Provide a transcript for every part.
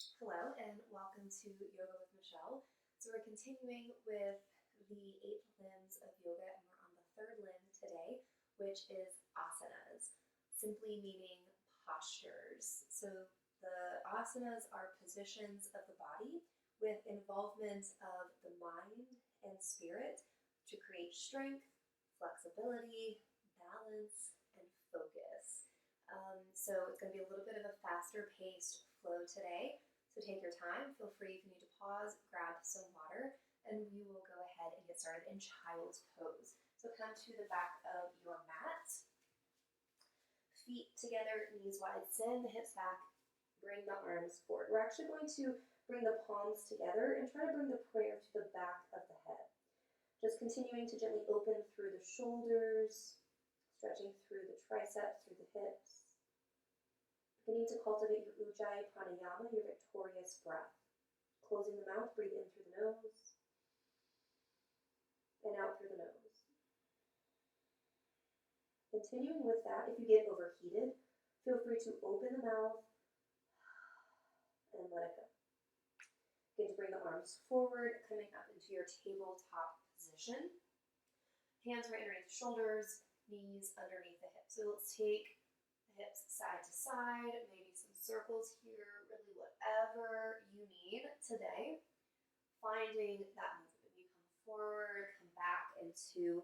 Hello and welcome to Yoga with Michelle. So we're continuing with the 8 limbs of yoga and we're on the third limb today, which is asanas, simply meaning postures. So the asanas are positions of the body with involvement of the mind and spirit to create strength, flexibility, balance, and focus. So it's going to be a little bit of a faster paced flow today. So take your time. Feel free if you need to pause, grab some water, and we will go ahead and get started in child's pose. So come to the back of your mat. Feet together, knees wide, send the hips back, bring the arms forward. We're actually going to bring the palms together and try to bring the prayer to the back of the head. Just continuing to gently open through the shoulders, stretching through the triceps, through the hips. Beginning to cultivate your ujjayi pranayama, your victorious breath. Closing the mouth, breathe in through the nose and out through the nose. Continuing with that, if you get overheated, feel free to open the mouth and let it go. Begin to bring the arms forward, coming up into your tabletop position. Hands right underneath the shoulders, knees underneath the hips. So let's take the hips side to side, maybe some circles here, really whatever you need today. Finding that movement. You come forward, come back into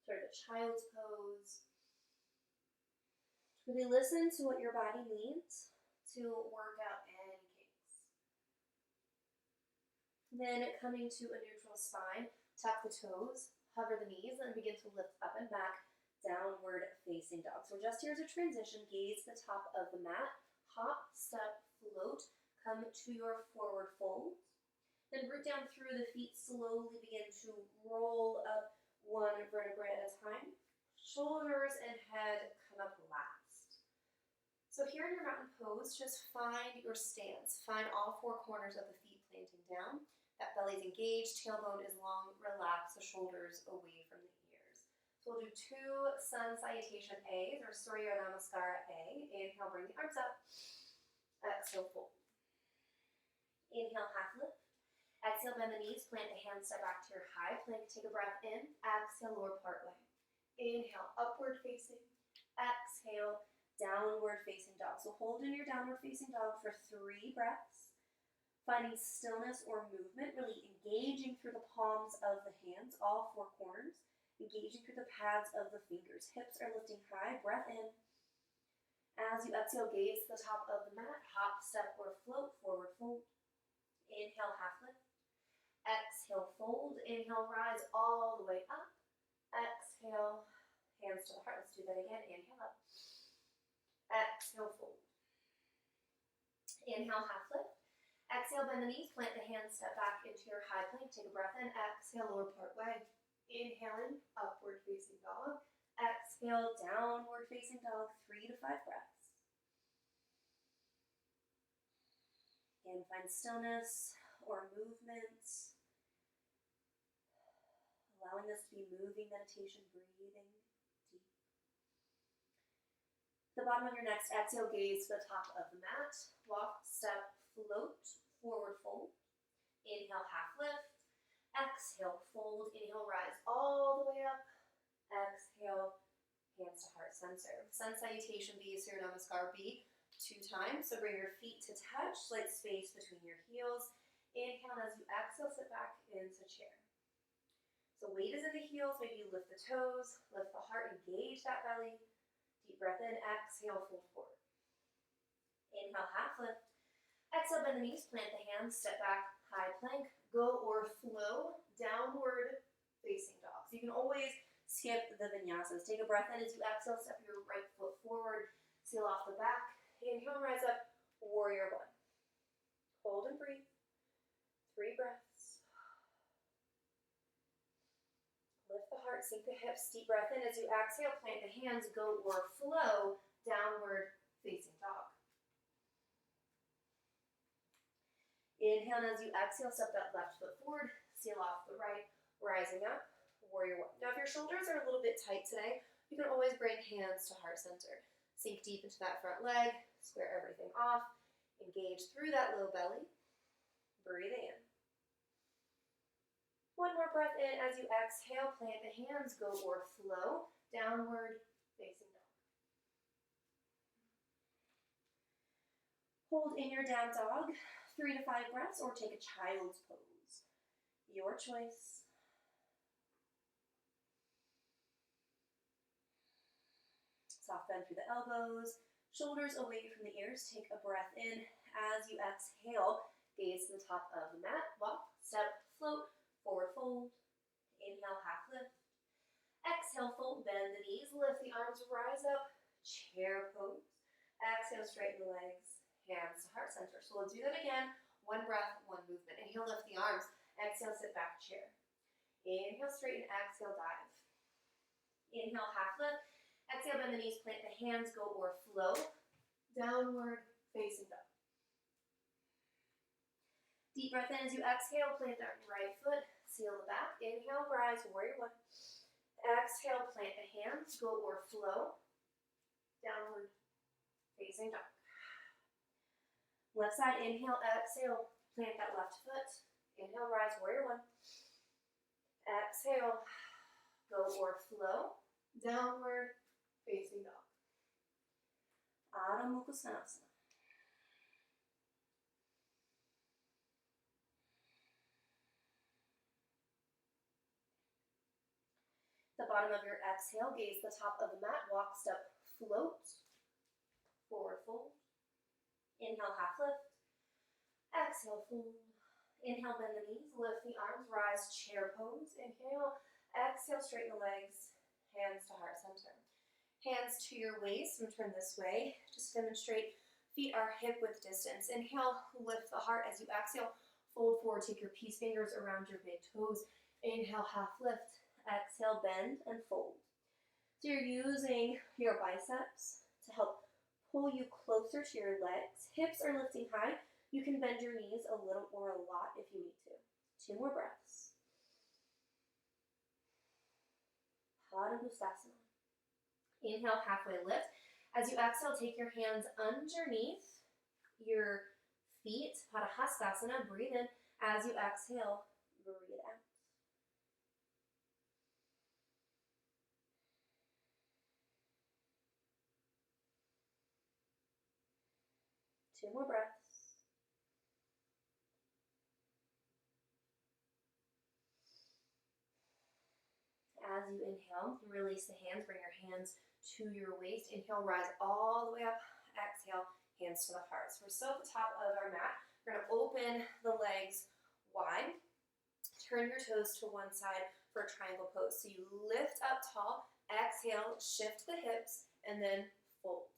sort of a child's pose. Really listen to what your body needs to work out any kinks. Then coming to a neutral spine, tuck the toes, hover the knees, and begin to lift up and back, downward facing dog. So just here as a transition, gaze the top of the mat, hop, step, float, come to your forward fold. Then root down through the feet, slowly begin to roll up one vertebrae at a time. Shoulders and head come up last. So here in your mountain pose, just find your stance. Find all four corners of the feet planting down. That belly's engaged, tailbone is long, relax the shoulders away from the ears. So we'll do 2 sun salutation A's, or Surya Namaskara A. Inhale, bring the arms up. Exhale, fold. Inhale, half lift. Exhale, bend the knees, plant the hands, step back to your high plank. Take a breath in. Exhale, lower part way. Inhale, upward facing. Exhale, downward facing dog. So hold in your downward facing dog for 3 breaths. Finding stillness or movement, really engaging through the palms of the hands, all 4 corners. Engaging through the pads of the fingers. Hips are lifting high. Breath in. As you exhale, gaze to the top of the mat. Hop, step, or float. Forward fold. Inhale, half lift. Exhale, fold. Inhale, rise all the way up. Exhale, hands to the heart. Let's do that again. Inhale up. Exhale, fold. Inhale, half lift. Exhale, bend the knees, plant the hands, step back into your high plank. Take a breath in. Exhale, lower part way. Inhaling, upward facing dog. Exhale, downward facing dog. 3 to 5 breaths. Again, find stillness or movement. Allowing this to be moving meditation, breathing deep. The bottom of your next exhale, gaze to the top of the mat. Walk, step, float, forward fold. Inhale, half lift. Exhale, fold. Inhale, rise all the way up. Exhale, hands to heart center. Sun salutation B, Surya Namaskar B, 2 times. So bring your feet to touch, slight space between your heels. Inhale, as you exhale, sit back into chair. So weight is in the heels, maybe you lift the toes, lift the heart, engage that belly. Deep breath in, exhale, fold forward. Inhale, half lift. Exhale, bend the knees, plant the hands, step back, high plank, go or flow, downward facing dog. So you can always skip the vinyasas. Take a breath in as you exhale, step your right foot forward, seal off the back. Inhale, rise up, warrior 1. Hold and breathe. 3 breaths. Lift the heart, sink the hips, deep breath in. As you exhale, plant the hands, go or flow, downward facing dog. Inhale, and as you exhale, step that left foot forward, seal off the right, rising up, warrior 1. Now if your shoulders are a little bit tight today, you can always bring hands to heart center. Sink deep into that front leg, square everything off. Engage through that low belly. Breathing in. One more breath in as you exhale. Plant the hands, go or flow. Downward facing dog. Hold in your down dog, 3 to 5 breaths, or take a child's pose. Your choice. Soft bend through the elbows, shoulders away from the ears. Take a breath in as you exhale. Gaze to the top of the mat. Walk, step, float, forward fold. Inhale, half lift. Exhale, fold, bend the knees, lift the arms, rise up, chair pose. Exhale, straighten the legs, hands to heart center. So we'll do that again. One breath, one movement. Inhale, lift the arms. Exhale, sit back, chair. Inhale, straighten, exhale, dive. Inhale, half lift. Exhale, bend the knees, plant the hands, go or flow. Downward facing dog. Deep breath in as you exhale, plant that right foot, seal the back. Inhale, rise, warrior one. Exhale, plant the hands, go or flow. Downward facing dog. Left side, inhale, exhale, plant that left foot. Inhale, rise, warrior one. Exhale, go or flow. Downward facing dog. Adho Mukha Svanasana. The bottom of your exhale, gaze the top of the mat, walk, step, float, forward fold. Inhale, half lift. Exhale, fold. Inhale, bend the knees, lift the arms, rise, chair pose. Inhale, exhale, straighten the legs, hands to heart center. Hands to your waist and turn this way. Just demonstrate feet are hip width distance. Inhale, lift the heart as you exhale. Fold forward, take your peace fingers around your big toes. Inhale, half lift. Exhale, bend and fold. So you're using your biceps to help pull you closer to your legs. Hips are lifting high. You can bend your knees a little or a lot if you need to. 2 more breaths. Padangusthasana. Inhale, halfway lift. As you exhale, take your hands underneath your feet. Padahastasana. Breathe in. As you exhale, breathe out. Two more breaths. As you inhale, release the hands. Bring your hands to your waist. Inhale, rise all the way up. Exhale, hands to the heart. So we're still at the top of our mat. We're going to open the legs wide. Turn your toes to one side for a triangle pose. So you lift up tall. Exhale, shift the hips, and then fold.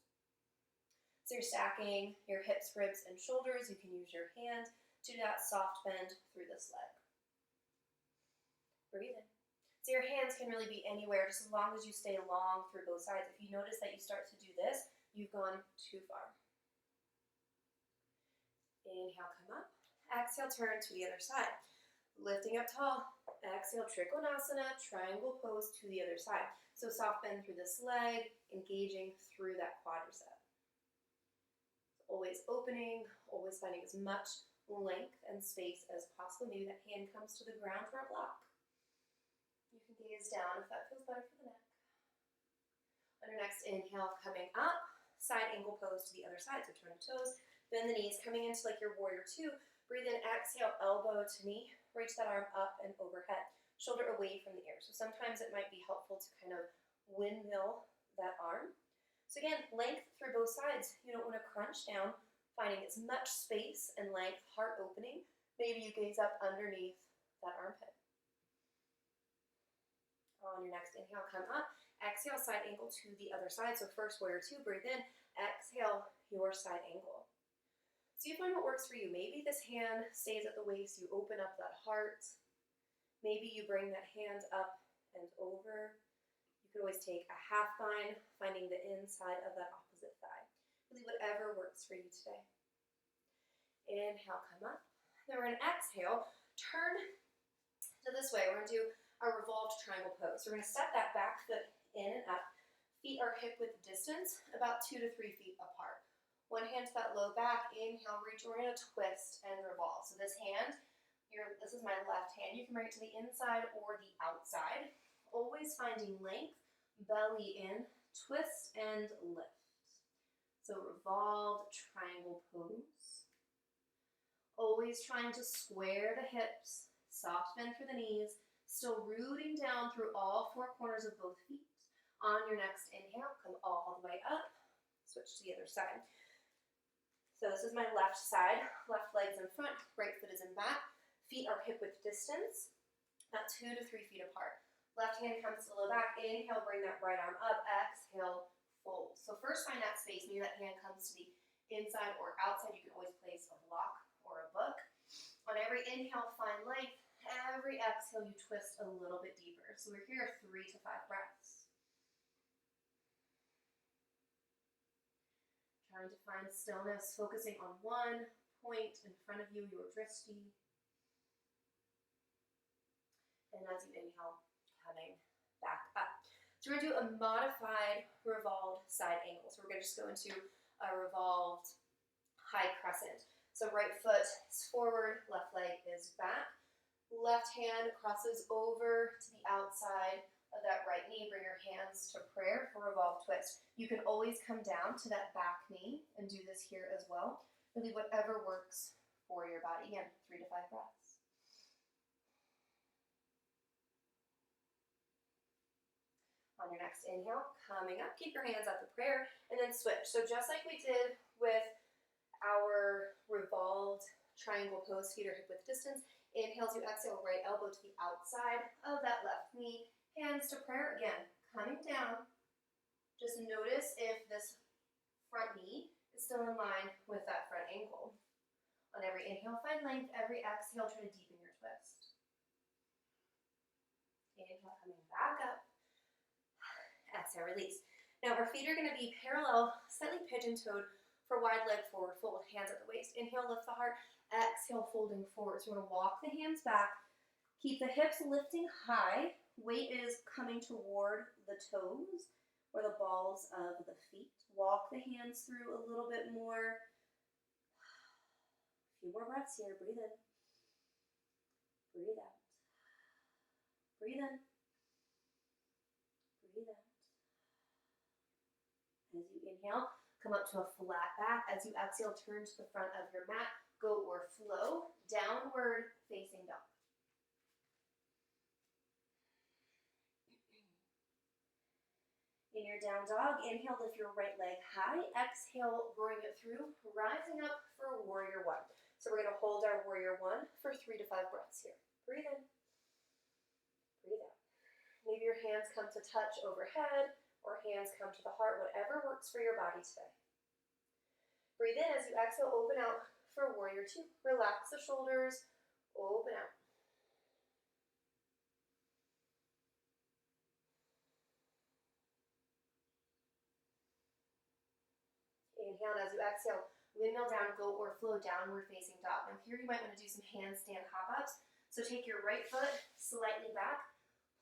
So you're stacking your hips, ribs, and shoulders. You can use your hand to do that soft bend through this leg. Breathe in. So your hands can really be anywhere, just as long as you stay long through both sides. If you notice that you start to do this, you've gone too far. Inhale, come up. Exhale, turn to the other side. Lifting up tall. Exhale, Trikonasana, triangle pose to the other side. So soft bend through this leg, engaging through that quadricep. Always opening, always finding as much length and space as possible. Maybe that hand comes to the ground for a block. You can gaze down if that feels better for the neck. On your next inhale, coming up, side angle pose to the other side. So turn the toes, bend the knees, coming into like your warrior two. Breathe in, exhale, elbow to knee. Reach that arm up and overhead. Shoulder away from the ear. So sometimes it might be helpful to kind of windmill that arm. So again, length through both sides. You don't want to crunch down, finding as much space and length, heart opening. Maybe you gaze up underneath that armpit. On your next inhale, come up. Exhale, side angle to the other side. So first warrior two, breathe in. Exhale, your side angle. So you find what works for you. Maybe this hand stays at the waist. You open up that heart. Maybe you bring that hand up and over. You could always take a half bind, finding the inside of that opposite thigh. Really whatever works for you today. Inhale, come up. Then we're going to exhale, turn to this way. We're going to do our revolved triangle pose. So we're going to step that back foot in and up. Feet are hip width distance, about 2 to 3 feet apart. One hand to that low back. Inhale, reach. We're going to twist and revolve. So this hand, this is my left hand. You can bring it to the inside or the outside. Always finding length, belly in, twist and lift. So revolved triangle pose. Always trying to square the hips, soft bend through the knees, still rooting down through all four corners of both feet. On your next inhale, come all the way up. Switch to the other side. So this is my left side. Left leg's in front, right foot is in back. Feet are hip width distance, about 2 to 3 feet apart. Left hand comes to the low back. Inhale, bring that right arm up. Exhale, fold. So first find that space. Maybe that hand comes to the inside or outside. You can always place a block or a book. On every inhale, find length. Every exhale, you twist a little bit deeper. So we're here 3 to 5 breaths. Trying to find stillness, focusing on one point in front of you, your drishti. And as you inhale, coming back up. So we're going to do a modified revolved side angle. So we're going to just go into a revolved high crescent. So right foot is forward, left leg is back. Left hand crosses over to the outside of that right knee. Bring your hands to prayer for revolved twist. You can always come down to that back knee and do this here as well. Really whatever works for your body. Again, 3 to 5 breaths. On your next inhale, coming up, keep your hands at the prayer, and then switch. So just like we did with our revolved triangle pose, feet are hip width distance. Inhale as you exhale, right elbow to the outside of that left knee. Hands to prayer. Again, coming down. Just notice if this front knee is still in line with that front ankle. On every inhale, find length. Every exhale, try to deepen your twist. Inhale, coming back up. Exhale, release. Now our feet are going to be parallel, slightly pigeon-toed for wide leg forward fold. Hands at the waist. Inhale, lift the heart. Exhale, folding forward. So we're going to walk the hands back. Keep the hips lifting high. Weight is coming toward the toes or the balls of the feet. Walk the hands through a little bit more. A few more breaths here. Breathe in. Breathe out. Breathe in. Breathe out. As you inhale, come up to a flat back. As you exhale, turn to the front of your mat. Goat or flow, downward facing dog. In your down dog, inhale, lift your right leg high. Exhale, bring it through, rising up for warrior one. So we're going to hold our warrior one for 3 to 5 breaths here. Breathe in. Breathe out. Maybe your hands come to touch overhead or hands come to the heart, whatever works for your body today. Breathe in as you exhale, open out for warrior two. Relax the shoulders, open out. Inhale, and as you exhale, windmill down, goat or flow, downward facing dog. Now here you might want to do some handstand hop-ups. So take your right foot slightly back,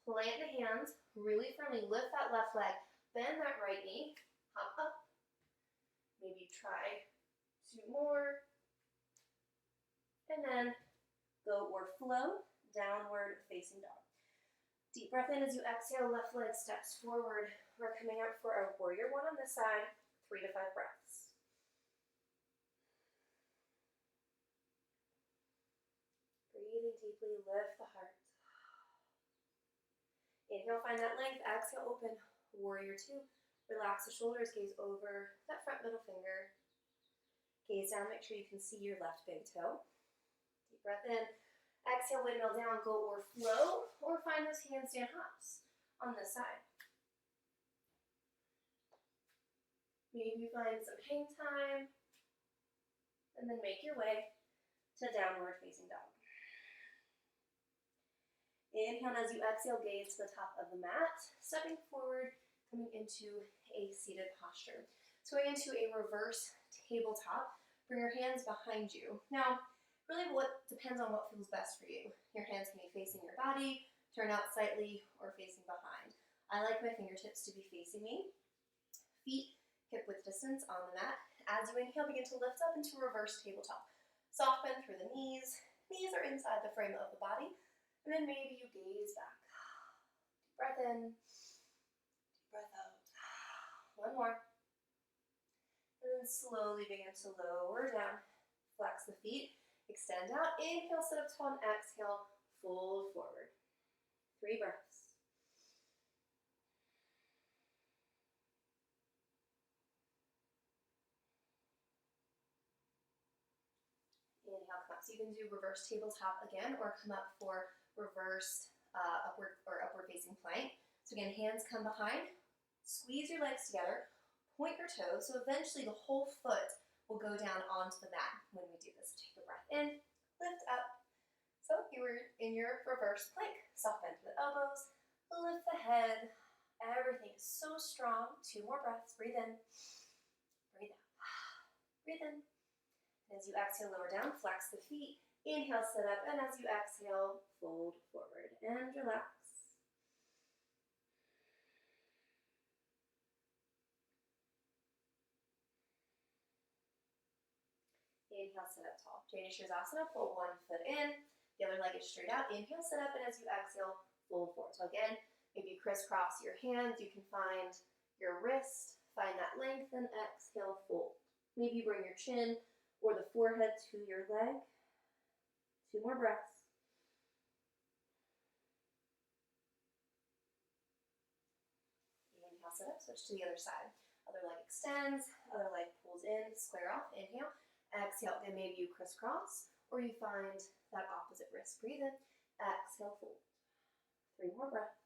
plant the hands, really firmly lift that left leg, bend that right knee, hop up. Maybe try 2 more. And then goat or flow, downward facing dog. Deep breath in as you exhale, left leg steps forward. We're coming out for our warrior one on this side, 3 to 5 breaths. Breathing deeply, lift the heart. Inhale, find that length. Exhale, open. Warrior two. Relax the shoulders, gaze over that front middle finger. Gaze down, make sure you can see your left big toe. Deep breath in. Exhale, windmill down, go or flow, or find those handstand hops on this side. Maybe find some hang time, and then make your way to downward facing dog. Inhale, as you exhale, gaze to the top of the mat, stepping forward, coming into a seated posture. So going into a reverse tabletop, bring your hands behind you. Now, really what depends on what feels best for you. Your hands can be facing your body, turn out slightly, or facing behind. I like my fingertips to be facing me. Feet hip width distance on the mat. As you inhale, begin to lift up into reverse tabletop. Soft bend through the knees. Knees are inside the frame of the body. And then maybe you gaze back. Deep breath in. Deep breath out. One more. And then slowly begin to lower down. Flex the feet. Extend out. Inhale, sit up tall, and exhale, fold forward. 3 breaths. Inhale, come up. So you can do reverse tabletop again, or come up for reverse upward facing plank. So again, hands come behind. Squeeze your legs together. Point your toes. So eventually the whole foot will go down onto the mat when we do this. Take a breath in, lift up. So you were in your reverse plank. Soft bend to the elbows, lift the head. Everything is so strong. 2 more breaths. Breathe in, breathe out. Breathe in. As you exhale, lower down, flex the feet. Inhale, sit up, and as you exhale, fold forward and relax. Inhale, sit up tall. Vinyasa Asana, pull 1 foot in, the other leg is straight out. Inhale, sit up, and as you exhale, fold forward. So again, maybe crisscross your hands. You can find your wrist, find that length, and exhale, fold. Maybe bring your chin or the forehead to your leg. 2 more breaths. Inhale, sit up, switch to the other side. Other leg extends, other leg pulls in, square off, inhale. Exhale, and maybe you crisscross, or you find that opposite wrist. Breathe in, exhale, fold. 3 more breaths.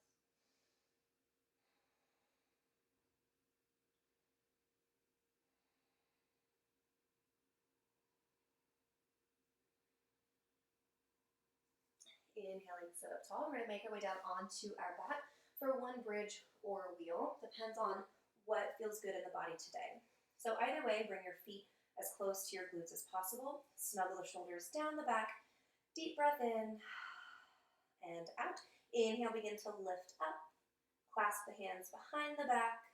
Inhaling, sit up tall. We're going to make our way down onto our back for 1 bridge or wheel. Depends on what feels good in the body today. So either way, bring your feet as close to your glutes as possible. Snuggle the shoulders down the back. Deep breath in and out. Inhale, begin to lift up. Clasp the hands behind the back.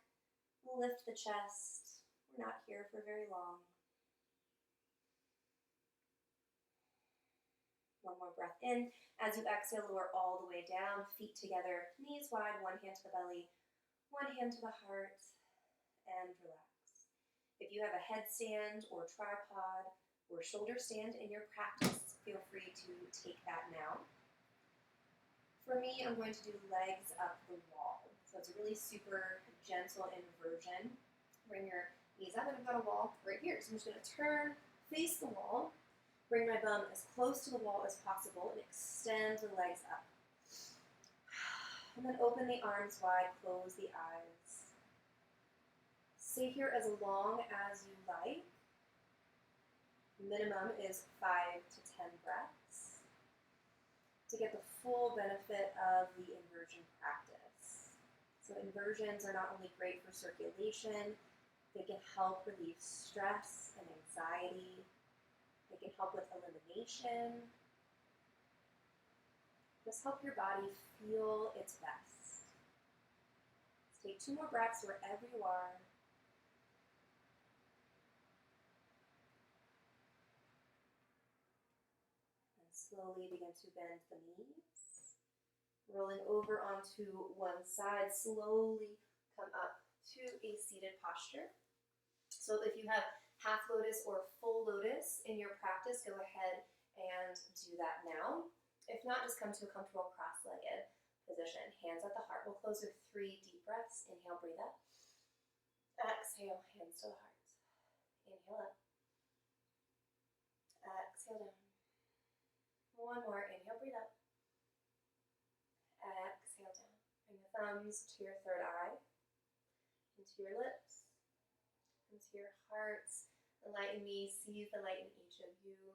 Lift the chest. We're not here for very long. 1 more breath in. As you exhale, lower all the way down, feet together, knees wide, 1 hand to the belly, 1 hand to the heart, and relax. If you have a headstand or tripod or shoulder stand in your practice, feel free to take that now. For me, I'm going to do legs up the wall. So it's a really super gentle inversion. Bring your knees up, and I've got a wall right here. So I'm just going to turn, face the wall, bring my bum as close to the wall as possible, and extend the legs up. And then open the arms wide, close the eyes. Stay here as long as you like. Minimum is 5 to 10 breaths to get the full benefit of the inversion practice. So inversions are not only great for circulation, they can help relieve stress and anxiety. They can help with elimination. Just help your body feel its best. Let's take 2 more breaths wherever you are. And slowly begin to bend the knees. Rolling over onto one side, slowly come up to a seated posture. So if you have half lotus or full lotus in your practice, go ahead and do that now. If not, just come to a comfortable cross-legged position. Hands at the heart. We'll close with 3 deep breaths. Inhale, breathe up. Exhale, hands to the heart. Inhale up. Exhale down. 1 more. Inhale, breathe up. Exhale down. Bring the thumbs to your third eye, into your lips, into your hearts. The light in me sees the light in each of you.